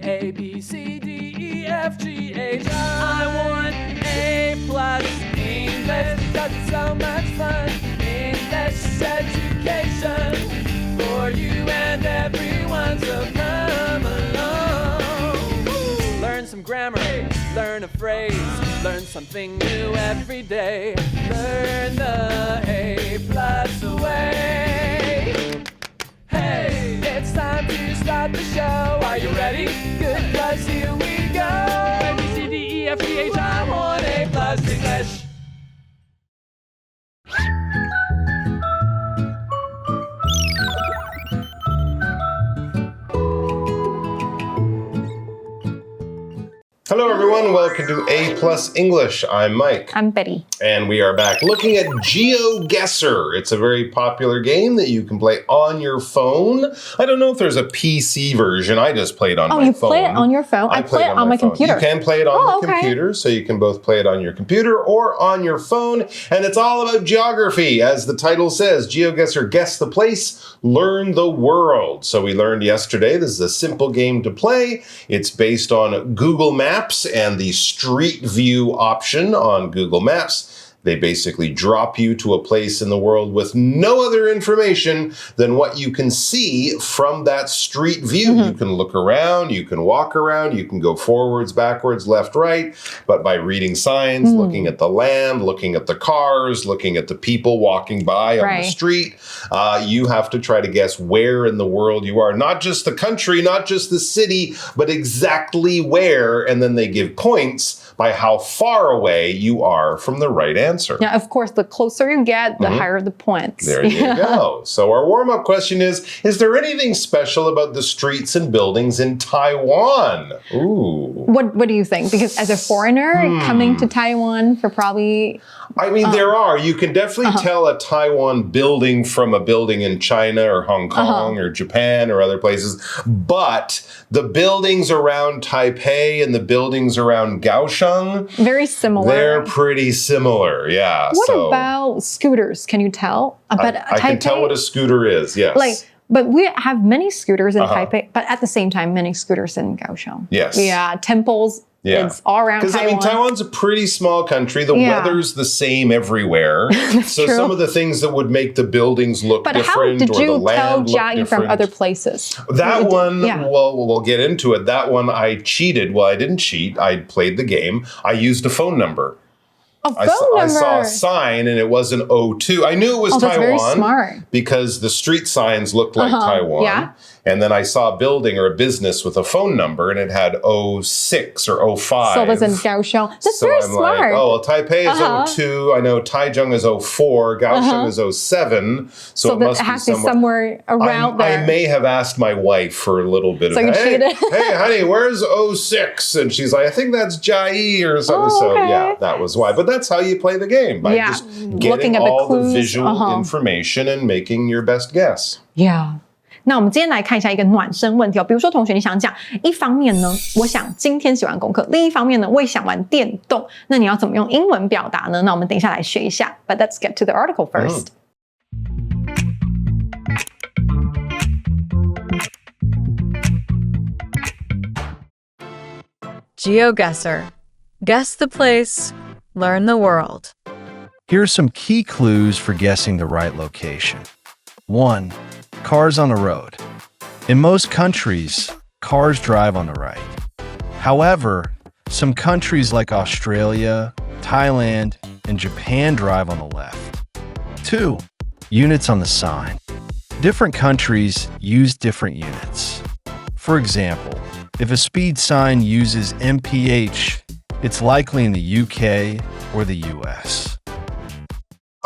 A, B, C, D, E, F, G, H, I want A plus English because it's so much fun. English education for you and everyone, so come along. Learn some grammar, learn a phrase, learn something new every day. Learn the A plus way. Hey, it's time to start the show. Are you ready? Good, 'cause here we go. A, B, C, D, E, F, G, H, I want A plus English. Hello everyone, welcome to A Plus English. I'm Mike. I'm Betty. And we are back looking at GeoGuessr. It's a very popular game that you can play on your phone. I don't know if there's a PC version. I just played on my phone. Oh, you play it on your phone? I play it on my computer. You can play it on the computer, so you can both play it on your computer or on your phone. And it's all about geography. As the title says, GeoGuessr, guess the place, learn the world. So we learned yesterday, this is a simple game to play. It's based on Google Maps and the Street View option on Google Maps. They basically drop you to a place in the world with no other information than what you can see from that street view. Mm-hmm. You can look around, you can walk around, you can go forwards, backwards, left, right. But by reading signs, looking at the land, looking at the cars, looking at the people walking by on the street, you have to try to guess where in the world you are. Not just the country, not just the city, but exactly where. And then they give points by how far away you are from the right answer. Yeah, of course, the closer you get, the higher the points. There you go. So our warm-up question is there anything special about the streets and buildings in Taiwan? Ooh. What do you think? Because as a foreigner coming to Taiwan for probably... I mean, there are. You can definitely tell a Taiwan building from a building in China or Hong Kong or Japan or other places. But the buildings around Taipei and the buildings around Kaohsiung, very similar. They're pretty similar, yeah. What about scooters? Can you tell? But I can tell what a scooter is, yes. But we have many scooters in Taipei, but at the same time, many scooters in Kaohsiung. Yes. Yeah, temples. Yeah. It's all around Taiwan. Because, I mean, Taiwan's a pretty small country. The weather's the same everywhere. So true. Some of the things that would make the buildings look different or the land look different. But how did you tell Jai from other places? That one, well, we'll get into it. That one I cheated. Well, I didn't cheat. I played the game. I used a phone number. I saw a sign and it wasn't 02. I knew it was Taiwan. That's very smart. Because the street signs looked like Taiwan. Yeah. And then I saw a building or a business with a phone number and it had 06 or 05. So it was in Kaohsiung. That's very smart. Like, oh, well, Taipei is 02. I know Taichung is 04. Kaohsiung is 07. So it must has to be somewhere around there. I may have asked my wife for a little bit of, you cheated? Hey, honey, where's 06? And she's like, I think that's Jai or something. So yeah, that was why. But that's how you play the game. By just getting all the visual information and making your best guess. Yeah. 那我们今天来看一下一个暖身问题哦，比如说同学你想讲一方面呢，我想今天写完功课，另一方面呢，我也想玩电动，那你要怎么用英文表达呢？那我们等一下来学一下。But let's get to the article first. GeoGuessr. Guess the place, learn the world. Here are some key clues for guessing the right location. 1. Cars on the road. In most countries, cars drive on the right. However, some countries like Australia, Thailand, and Japan drive on the left. 2. Units on the sign. Different countries use different units. For example, if a speed sign uses mph, it's likely in the UK or the US.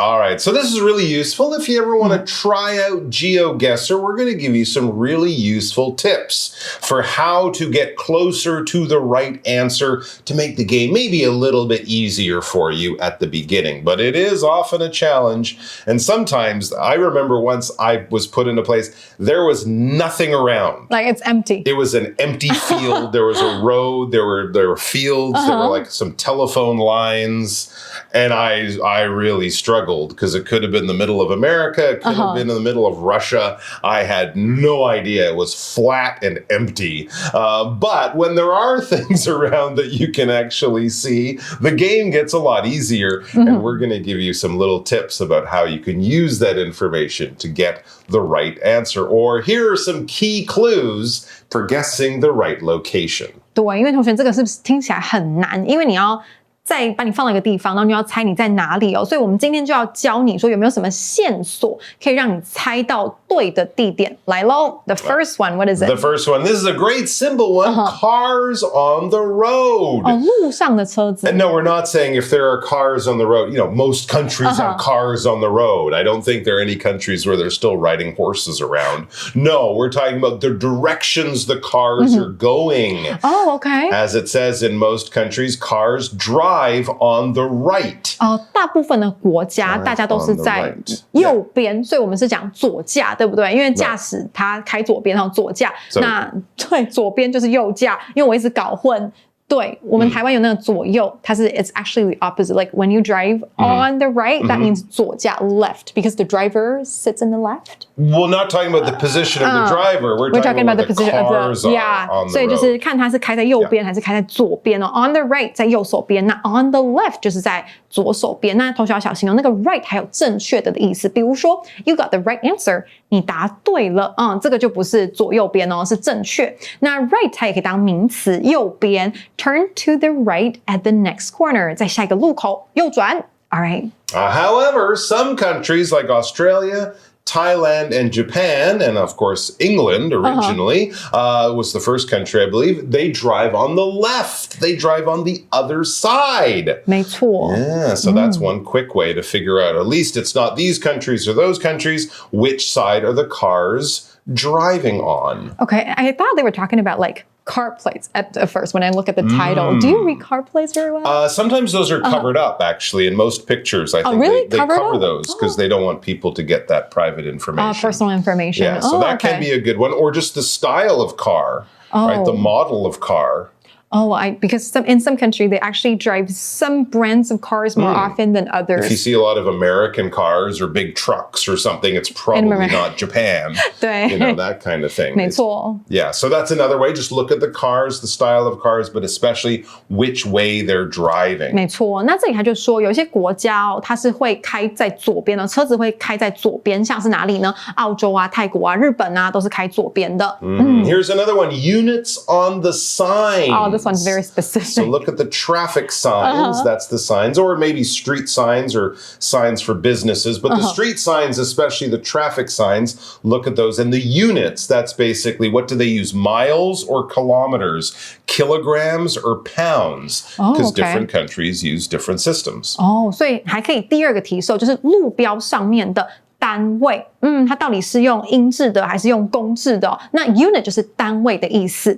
All right, so this is really useful. If you ever want to try out GeoGuessr, we're going to give you some really useful tips for how to get closer to the right answer to make the game maybe a little bit easier for you at the beginning. But it is often a challenge. And sometimes, I remember once I was put in a place, there was nothing around. Like it's empty. It was an empty field. There was a road. There were fields. There were like some telephone lines. And I really struggled because it could have been the middle of America. It could have been in the middle of Russia. I had no idea. It was flat and empty. But when there are things around that you can actually see, the game gets a lot easier. And we're going to give you some little tips about how you can use that information to get the right answer. Or here are some key clues for guessing the right location. 对，因为同学这个是不是听起来很难？因为你要再把你放到一个地方，然后你要猜你在哪里哦。所以我们今天就要教你说有没有什么线索可以让你猜到对的地点。来咯 The first one, what is it? The first one, this is a great simple one. Cars on the road. 哦，路上的车子。And no, we're not saying if there are cars on the road. You know, most countries have cars on the road. I don't think there are any countries where they're still riding horses around. No, we're talking about the directions the cars are going. Oh, okay. As it says in most countries, cars drive on the right. 大部分的国家大家都是在右边，所以我们是讲左驾，对不对？因为驾驶他开左边，然后左驾，那对左边就是右驾，因为我一直搞混。对，我们台湾有那个左右，它是 it's actually the opposite. Like when you drive on the right, that means 左驾 left because the driver sits in the left. We're not talking about the position of the driver. We're talking about the position of the yeah. 所以就是看它是开在右边还是开在左边哦。On the right 在右手边，那 on the left 就是在左手边。那同学要小心哦，那个 right 还有正确的意思。比如说 you got the right answer， 你答对了，这个就不是左右边哦，是正确。那 right 它也可以当名词，右边。Turn to the right at the next corner. 在下一个路口右转。All right. However, some countries like Australia, Thailand, and Japan, and of course England originally was the first country, I believe, they drive on the left. They drive on the other side. 没错。Yeah, so that's one quick way to figure out, at least it's not these countries or those countries, which side are the cars driving on. Okay, I thought they were talking about like car plates at first when I look at the title. Do you read car plates very well? Sometimes those are covered up, actually, in most pictures. I think really? they cover up? those because they don't want people to get that private information. Personal information. Yeah, so that can be a good one. Or just the style of car, right? The model of car. Because in some country they actually drive some brands of cars more often than others. If you see a lot of American cars or big trucks or something, it's probably not Japan. 对 You know, that kind of thing. 没错 Yeah, so that's another way. Just look at the cars, the style of cars, but especially which way they're driving. 没错，那这里他就说，有一些国家它是会开在左边的，车子会开在左边，像是哪里呢？澳洲啊、泰国啊、日本啊，都是开左边的。Here's another one: units on the sign. This one's very specific. So look at the traffic signs. That's the signs, or maybe street signs or signs for businesses. But the street signs, especially the traffic signs, look at those. And the units, that's basically what do they use? Miles or kilometers? Kilograms or pounds? Because different countries use different systems. 所以还可以第二个提示，就是路标上面的单位，它到底是用英制的还是用公制的？那 unit 就是单位的意思。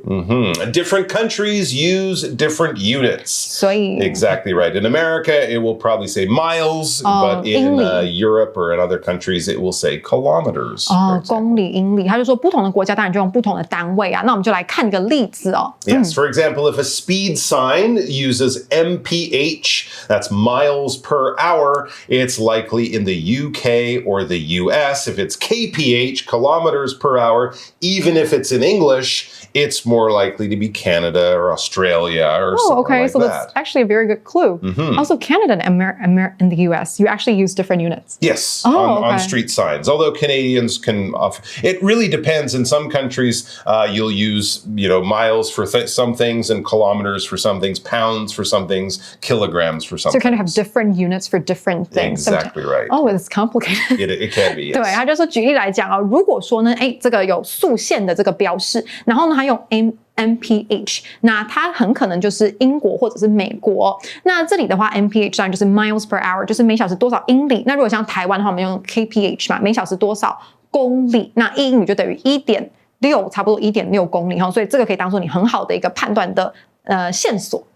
Different countries use different units. 所以 Exactly right. In America, it will probably say miles, but in Europe or in other countries, it will say kilometers. 公里、英里，他就说不同的国家当然就用不同的单位啊。那我们就来看一个例子哦。Yes, for example, if a speed sign uses mph, that's miles per hour, it's likely in the UK or the US. If it's kph, kilometers per hour, even if it's in English, it's more likely to be Canada or Australia or something like so that's actually a very good clue. Also, Canada and the US, you actually use different units. Yes, on street signs. Although Canadians can, it really depends. In some countries, you'll use miles for some things and kilometers for some things, pounds for some things, kilograms for some. So you kind of have different units for different things. Exactly right. It's complicated. It can be. Yes. 对，他就说举例来讲如果说呢，这个有速限的这个标示，然后呢，它用 mph， 那它很可能就是英国或者是美国。那这里的话 mph 当然就是 miles per hour， 就是每小时多少英里。那如果像台湾的话，我们用 kph 嘛，每小时多少公里。那1英里就等于 1.6， 差不多 1.6 公里。所以这个可以当做你很好的一个判断的线索。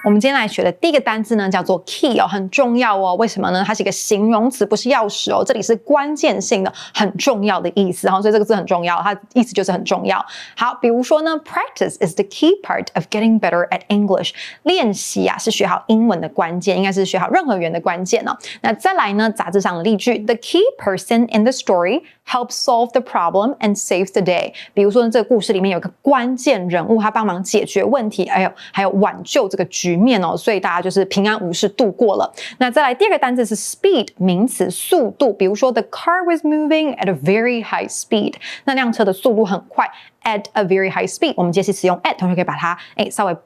我我们今天来学的第一个单字呢，叫做 key 哦，很重要哦。为什么呢？它是一个形容词，不是钥匙哦。这里是关键性的、很重要的意思，所以这个字很重要，它意思就是很重要。好，比如说呢 ，practice is the key part of getting better at English。练习啊，是学好英文的关键，应该是学好任何语言的关键哦。那再来呢，杂志上的例句 ：The key person in the story helps solve the problem and saves the day。比如说呢，这个故事里面有个关键人物，他帮忙解决问题，还有挽救这个局面哦，所以大家就是平安无事度过了。那再来第二个单字是 speed， 名词，速度。比如说 The car was moving at a very high speed。那辆车的速度很快 ，at a very high speed。我们接下使用 at， 同学可以把它稍微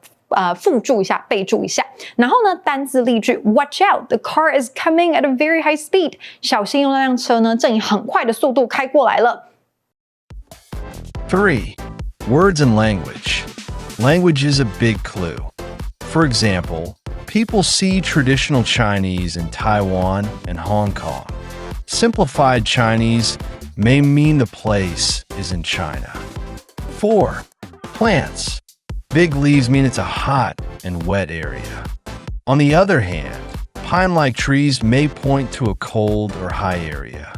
附注一下，备注一下。然后呢，单字例句 ：Watch out, the car is coming at a very high speed。小心，那辆车呢正以很快的速度开过来了。3. Words and language. Language is a big clue. For example, people see traditional Chinese in Taiwan and Hong Kong. Simplified Chinese may mean the place is in China. 4. Plants. Big leaves mean it's a hot and wet area. On the other hand, pine-like trees may point to a cold or high area.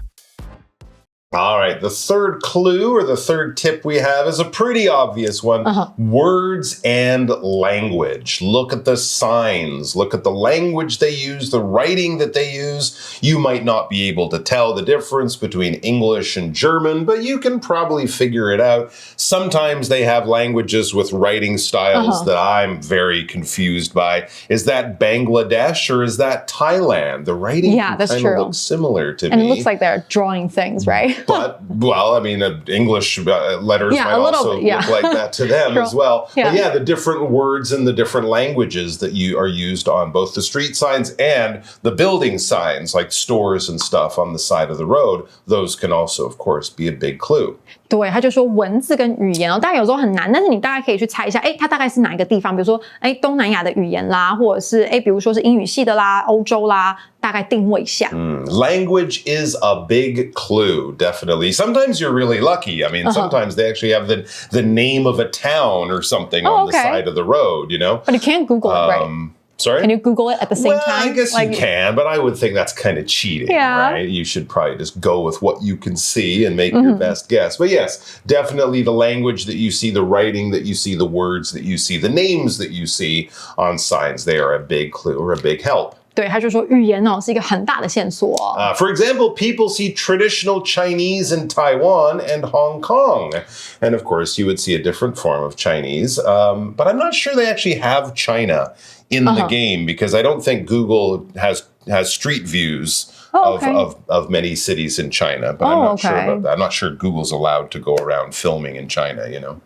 All right, the third clue or the third tip we have is a pretty obvious one. Words and language. Look at the signs. Look at the language they use, the writing that they use. You might not be able to tell the difference between English and German, but you can probably figure it out. Sometimes they have languages with writing styles that I'm very confused by. Is that Bangladesh or is that Thailand? The writing kind of looks similar to me. And it looks like they're drawing things, right? But, well, I mean, English letters might also look like that to them as well. But the different words and the different languages that are used on both the street signs and the building signs, like stores and stuff on the side of the road, those can also, of course, be a big clue. 对，他就说文字跟语言哦，大概有时候很难，但是你大概可以去猜一下，它大概是哪一个地方？比如说，东南亚的语言啦，或者是比如说是英语系的啦，欧洲啦，大概定位一下。Language is a big clue, definitely. Sometimes you're really lucky. I mean, sometimes they actually have the name of a town or something on the side of the road, you know? But you can't Google it, right? Sorry? Can you Google it at the same time? I guess you can, but I would think that's kind of cheating, right? You should probably just go with what you can see and make your best guess. But yes, definitely the language that you see, the writing that you see, the words that you see, the names that you see on signs, they are a big clue or a big help. 对，他就说语言是一个很大的线索。For example, people see traditional Chinese in Taiwan and Hong Kong. And of course, you would see a different form of Chinese. But I'm not sure they actually have China in the game because I don't think Google has street views of many cities in China, but I'm not sure about that. I'm not sure Google's allowed to go around filming in China, you know.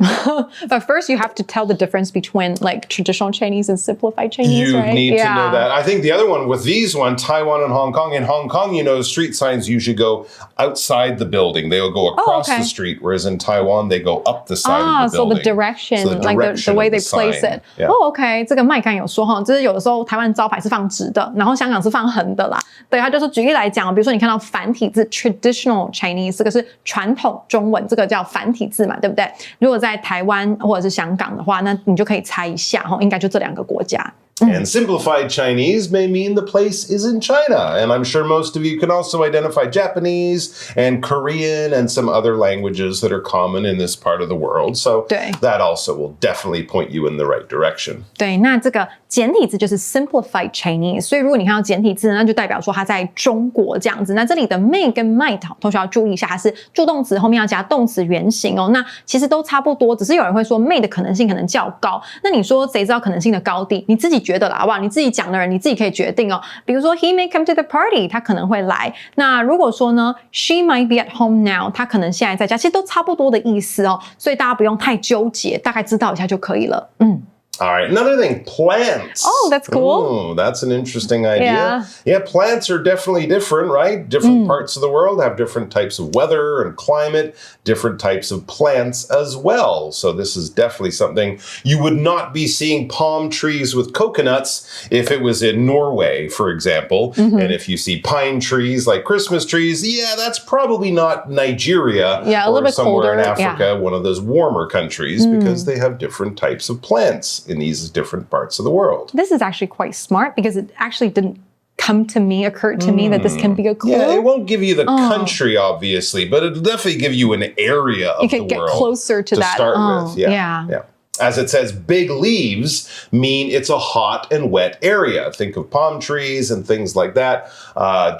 But first you have to tell the difference between like traditional Chinese and simplified Chinese, you right? need to know that. I think the other one with these Taiwan and Hong Kong. In Hong Kong, you know, street signs usually go outside the building. They'll go across the street, whereas in Taiwan, they go up the side of the building. So the direction, like the way they place it. OK， 这个麦刚有说就是有的时候台湾招牌是放直的，然后香港是放横的啦。对，他就是举例来讲，比如说你看到繁体字 traditional Chinese， 这个是传统中文，这个叫繁体字嘛，对不对？如果在台湾或者是香港的话，那你就可以猜一下，应该就这两个国家。And simplified Chinese may mean the place is in China. And I'm sure most of you can also identify Japanese and Korean and some other languages that are common in this part of the world. So that also will definitely point you in the right direction. 对，那这个简体字就是 simplified Chinese。所以如果你看到简体字，那就代表说它在中国这样子。那这里的 may 跟 might 同学要注意一下，它是助动词后面要加动词原形哦。那其实都差不多，只是有人会说 may 的可能性可能较高。那你说谁知道可能性的高低？你自己觉得啦，好不好？你自己讲的人，你自己可以决定哦。比如说 he may come to the party， 他可能会来。那如果说呢 she might be at home now， 他可能现在在家，其实都差不多的意思哦。所以大家不用太纠结，大概知道一下就可以了。All right, another thing, plants. Oh, that's cool. Oh, that's an interesting idea. Yeah, plants are definitely different, right? Different parts of the world have different types of weather and climate, different types of plants as well. So this is definitely something you would not be seeing palm trees with coconuts if it was in Norway, for example. And if you see pine trees like Christmas trees, that's probably not Nigeria a little or bit somewhere colder, in Africa, one of those warmer countries, because they have different types of plants in these different parts of the world. This is actually quite smart because it actually didn't occur to me that this can be a clue. Yeah, it won't give you the country, obviously, but it'll definitely give you an area of the world. You could get closer to that. Start with. Yeah. As it says, big leaves mean it's a hot and wet area. Think of palm trees and things like that.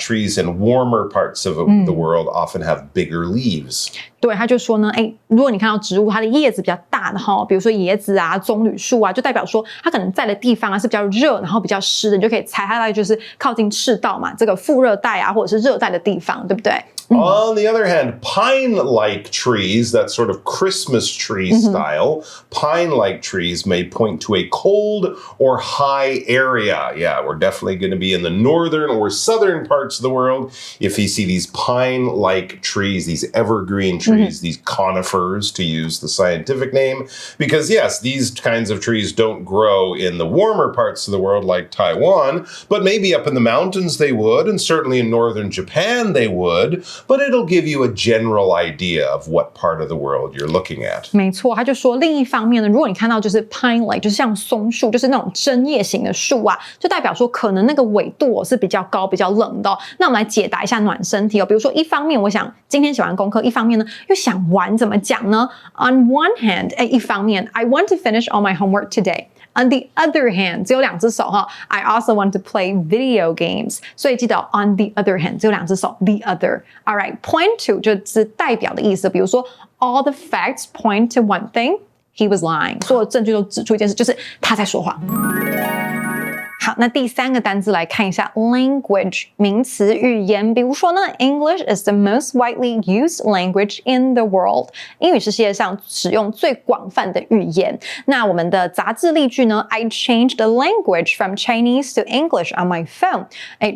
Trees in warmer parts of the world often have bigger leaves. 对，他就说呢，如果你看到植物它的叶子比较大的哈，比如说椰子啊、棕榈树啊，就代表说它可能在的地方啊是比较热，然后比较湿的，你就可以猜它大概就是靠近赤道嘛，这个副热带啊或者是热带的地方，对不对？On the other hand, pine-like trees, that sort of Christmas tree style, pine-like trees may point to a cold or high area. Yeah, we're definitely going to be in the northern or southern parts of the world if you see these pine-like trees, these evergreen trees, these conifers, to use the scientific name. Because yes, these kinds of trees don't grow in the warmer parts of the world like Taiwan, but maybe up in the mountains they would, and certainly in northern Japan they would. But it'll give you a general idea of what part of the world you're looking at. 没错，他就说另一方面呢，如果你看到就是 pine-like， 就是像松树，就是那种针叶型的树啊，就代表说可能那个纬度是比较高、比较冷的那我们来解答一下暖身题比如说一方面我想今天写完功课，一方面呢又想玩，怎么讲呢 ？On one hand， 一方面 I want to finish all my homework today。On the other hand， 只有两只手哈。I also want to play video games， 所以记得 on the other hand 只有两只手 the other。All right， point to 就是代表的意思，比如说 all the facts point to one thing， he was lying， 所有证据都指出一件事，就是他在说谎。好，那第三个单字来看一下 language 名词语言，比如说呢 English is the most widely used language in the world， 英语是世界上使用最广泛的语言。那我们的杂志例句呢 I changed the language from Chinese to English on my phone。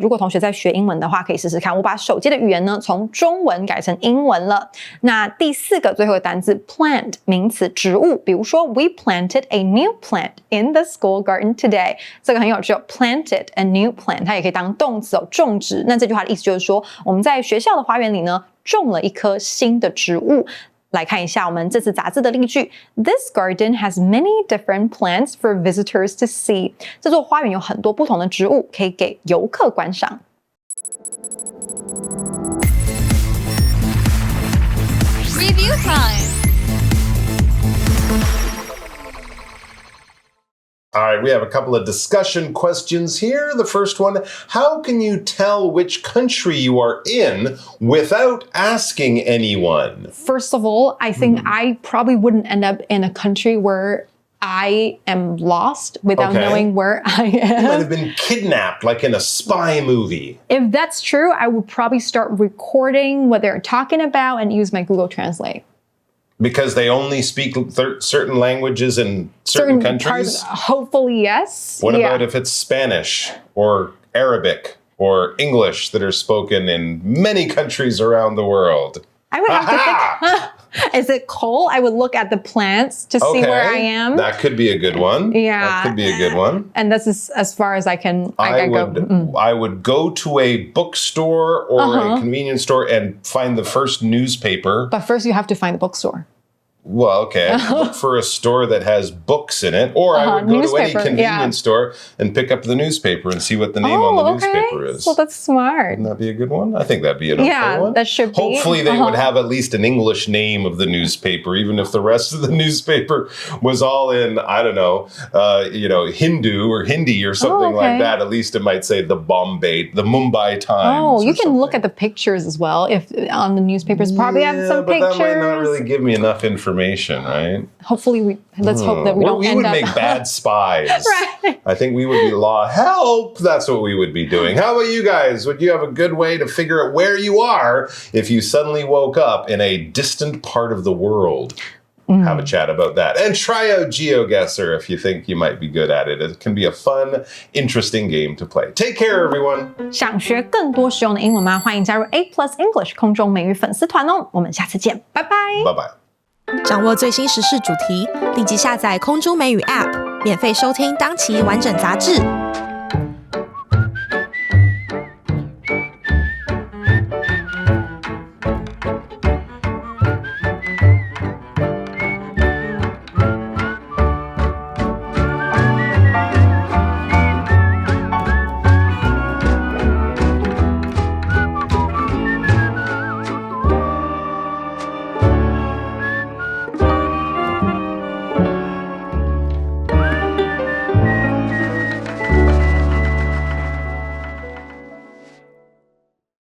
如果同学在学英文的话，可以试试看，我把手机的语言呢从中文改成英文了。那第四个最后的单字 plant 名词植物，比如说 We planted a new plant in the school garden today， 这个很有趣planted a new plant， 它也可以当动词种植。那这句话的意思就是说，我们在学校的花园里呢，种了一棵新的植物。来看一下我们这次杂志的例句 This garden has many different plants for visitors to see。这座花园有很多不同的植物，可以给游客观赏。Review time. All right, we have a couple of discussion questions here. The first one, how can you tell which country you are in without asking anyone? First of all, I think I probably wouldn't end up in a country where I am lost without knowing where I am. You might have been kidnapped like in a spy movie. If that's true, I would probably start recording what they're talking about and use my Google Translate. Because they only speak certain languages in certain countries? Hopefully, yes. What about if it's Spanish or Arabic or English that are spoken in many countries around the world? I would have to think, is it cold? I would look at the plants to see where I am. That could be a good one. Yeah. That could be a good one. And this is as far as I can go. I would go to a bookstore or a convenience store and find the first newspaper. But first you have to find the bookstore. Well, okay. Look for a store that has books in it. Or I would go to any convenience store and pick up the newspaper and see what the name on the newspaper is. Well, that's smart. Wouldn't that be a good one? I think that'd be an okay one. Yeah, that should be. Hopefully they would have at least an English name of the newspaper, even if the rest of the newspaper was all in, I don't know, Hindu or Hindi or something like that. At least it might say the Mumbai Times. Oh, you can look at the pictures as well. If on the newspapers probably have some pictures. But that might not really give me enough information, right? Hopefully, let's hope that we don't end up. We would make bad spies. Right. I think we would be help. That's what we would be doing. How about you guys? Would you have a good way to figure out where you are if you suddenly woke up in a distant part of the world? Have a chat about that. And try out GeoGuessr if you think you might be good at it. It can be a fun, interesting game to play. Take care, everyone. 想学更多实用的英文吗？欢迎加入 A+ English 空中美语粉丝团哦。我们下次见，拜拜。拜拜。掌握最新时事主题，立即下载空中美语 App， 免费收听当期完整杂志。